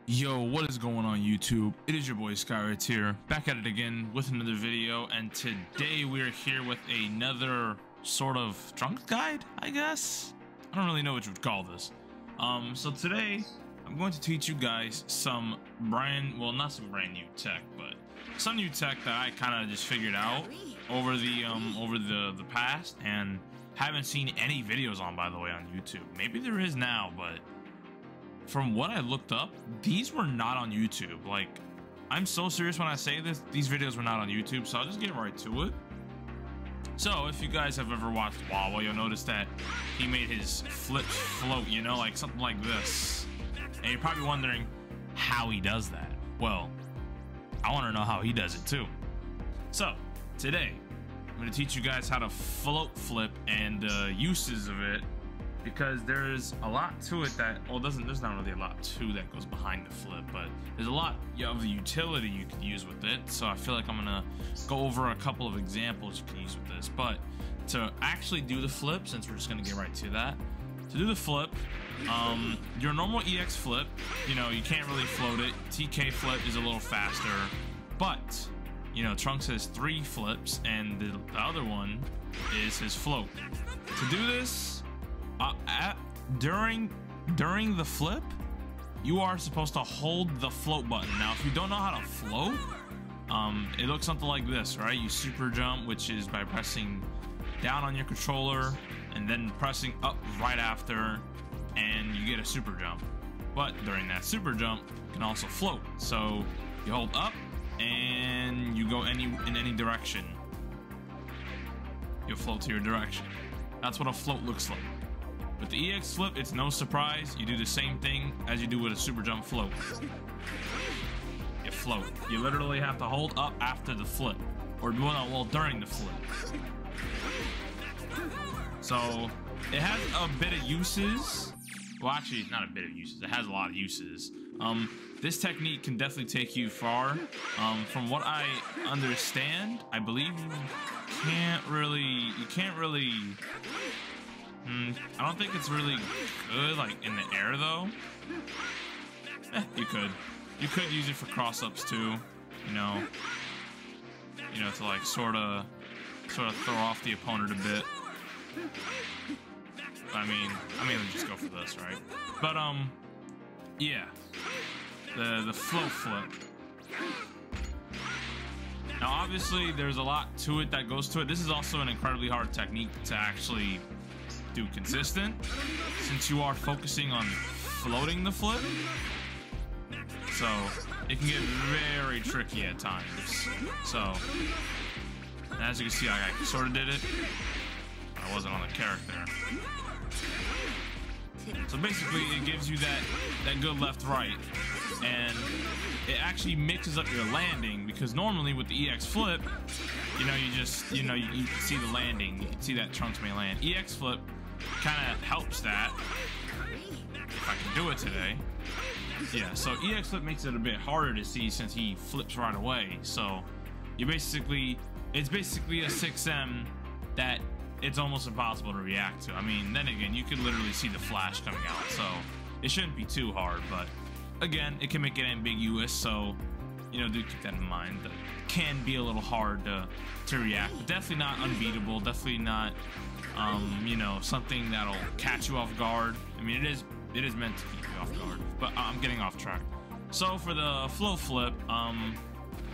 Yo, what is going on YouTube? It is your boy Fighterz here, back at it again with another video, and today we're here with another sort of trunk guide, I guess? I don't really know what you would call this. So today I'm going to teach you guys some not some brand new tech, but some new tech that I kind of just figured out over the past and haven't seen any videos on, by the way, on YouTube. Maybe there is now, but from what I looked up, these were not on YouTube. Like, I'm so serious when I say this, these videos were not on YouTube, so I'll just get right to it. So, if you guys have ever watched Wawa, you'll notice that he made his flips float, you know, like something like this. And you're probably wondering how he does that. Well, I want to know how he does it too. So, today, I'm going to teach you guys how to float flip and uses of it, because there's a lot to it that, well, there's not really a lot to that goes behind the flip, but there's a lot of the utility you can use with it. So I feel like I'm gonna go over a couple of examples you can use with this. But to actually do the flip, since we're just gonna get right to that, to do the flip, your normal EX flip, you know, you can't really float it. TK flip is a little faster, but you know, Trunks has 3 flips, and the other one is his float. To do this, during the flip, you are supposed to hold the float button. Now, if you don't know how to float, it looks something like this, right? You super jump, which is by pressing down on your controller and then pressing up right after, and you get a super jump. But during that super jump, you can also float. So you hold up and you go in any direction. You'll float to your direction. That's what a float looks like. With the EX flip, it's no surprise. You do the same thing as you do with a super jump float. You float. You literally have to hold up after the flip, or well, during the flip. So it has a bit of uses. Well, actually, not a bit of uses. It has a lot of uses. This technique can definitely take you far. From what I understand, I believe you can't really. I don't think it's really good, like, in the air, though. You could use it for cross-ups, too, you know, to, like, sort of throw off the opponent a bit. I mean, let's just go for this, right? But, yeah, the float flip. Now, obviously, there's a lot to it that goes to it. This is also an incredibly hard technique to actually do consistent, since you are focusing on floating the flip, so it can get very tricky at times. So as you can see, I sort of did it, but I wasn't on the character. So basically, it gives you that good left right, and it actually mixes up your landing, because normally with the EX flip, you know, you can see the landing, you can see that Trunks may land. EX flip kind of helps that, if I can do it today. Yeah, so EX flip makes it a bit harder to see since he flips right away. So it's basically a 6M that it's almost impossible to react to. I mean, then again, you could literally see the flash coming out, so it shouldn't be too hard. But again, it can make it ambiguous, so you know, do keep that in mind. That can be a little hard to react, but definitely not unbeatable. Definitely not you know, something that'll catch you off guard. I mean, it is meant to keep you off guard, but I'm getting off track. So for the float flip,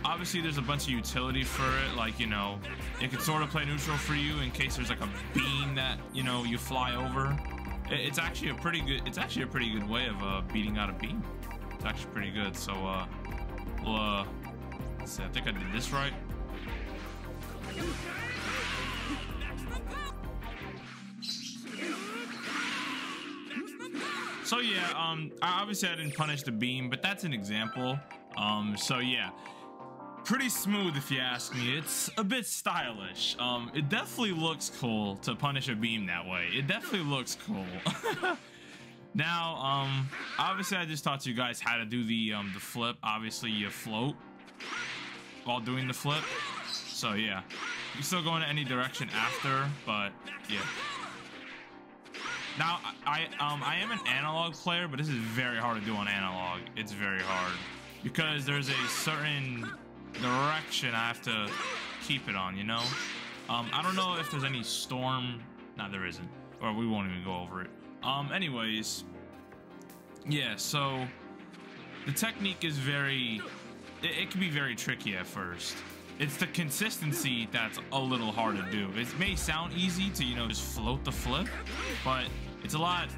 obviously there's a bunch of utility for it. Like, you know, it can sort of play neutral for you in case there's like a beam that, you know, you fly over. It's actually a pretty good way of beating out a beam. It's actually pretty good. So well, let's see, I think I did this right. So yeah, obviously I didn't punish the beam, but that's an example. So yeah, pretty smooth if you ask me. It's a bit stylish. It definitely looks cool to punish a beam that way. It definitely looks cool. Now, obviously I just taught you guys how to do the flip. Obviously you float while doing the flip. So yeah, you can still go in any direction after, but yeah. Now, I am an analog player, but this is very hard to do on analog. It's very hard because there's a certain direction I have to keep it on, you know? I don't know if there's any storm. No, there isn't, or we won't even go over it. Anyways, yeah, so the technique is it can be very tricky at first. It's the consistency that's a little hard to do. It may sound easy to, you know, just float the flip, but there's a lot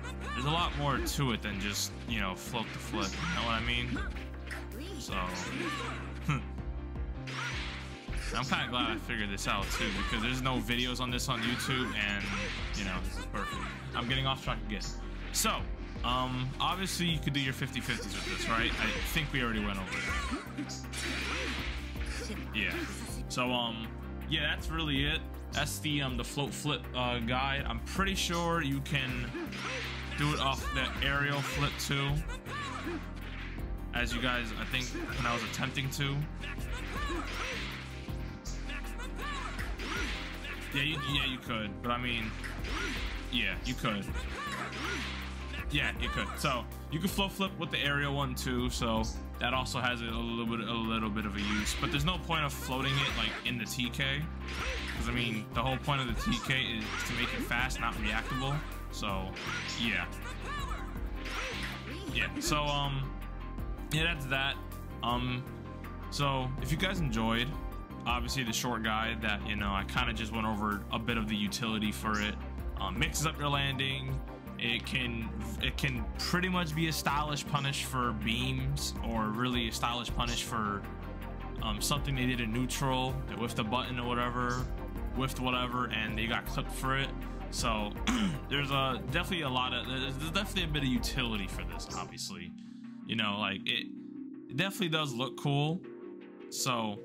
more to it than just, you know, float the flip. You know what I mean? So I'm kind of glad I figured this out too, because there's no videos on this on YouTube, and you know, this is perfect. I'm getting off track again. So obviously you could do your 50-50s with this, right? I think we already went over it. Yeah. So yeah, that's really it. That's the float flip guide. I'm pretty sure you can do it off the aerial flip too, as you guys, I think, when I was attempting to. Yeah, you could, but I mean, yeah, you could. Yeah, you could. So you can float flip with the aerial one too. So that also has a little bit of a use. But there's no point of floating it like in the TK, because I mean the whole point of the TK is to make it fast, not reactable. So yeah. So yeah, that's that. So if you guys enjoyed, obviously the short guide that, you know, I kind of just went over a bit of the utility for it. Mixes up your landing. It can pretty much be a stylish punish for beams, or really a stylish punish for something they did in neutral, they whiffed a button or whatever, and they got clipped for it. So there's definitely a bit of utility for this, obviously. You know, like it definitely does look cool. So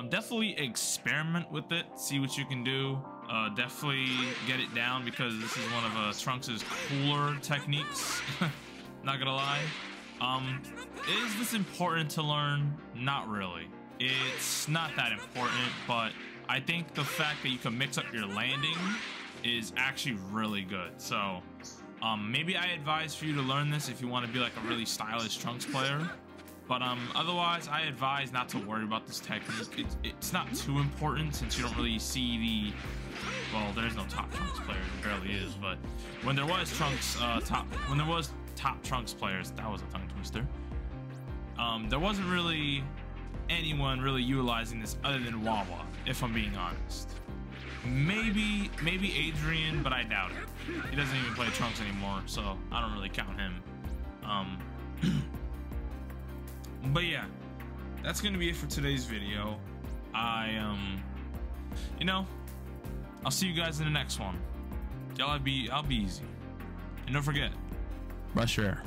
definitely experiment with it, see what you can do. Definitely get it down, because this is one of Trunks' cooler techniques. Not gonna lie. Is this important to learn? Not really. It's not that important, but I think the fact that you can mix up your landing is actually really good. So maybe I advise for you to learn this if you want to be like a really stylish Trunks player. But otherwise, I advise not to worry about this technique. It's not too important, since you don't really see the... Well, there's no top Trunks players, there barely is. But when there was top Trunks players, that was a tongue twister. There wasn't really anyone really utilizing this other than Wawa, if I'm being honest. Maybe Adrian, but I doubt it. He doesn't even play Trunks anymore, so I don't really count him. But yeah, that's gonna be it for today's video. You know, I'll see you guys in the next one. I'll be easy. And don't forget, brush your hair.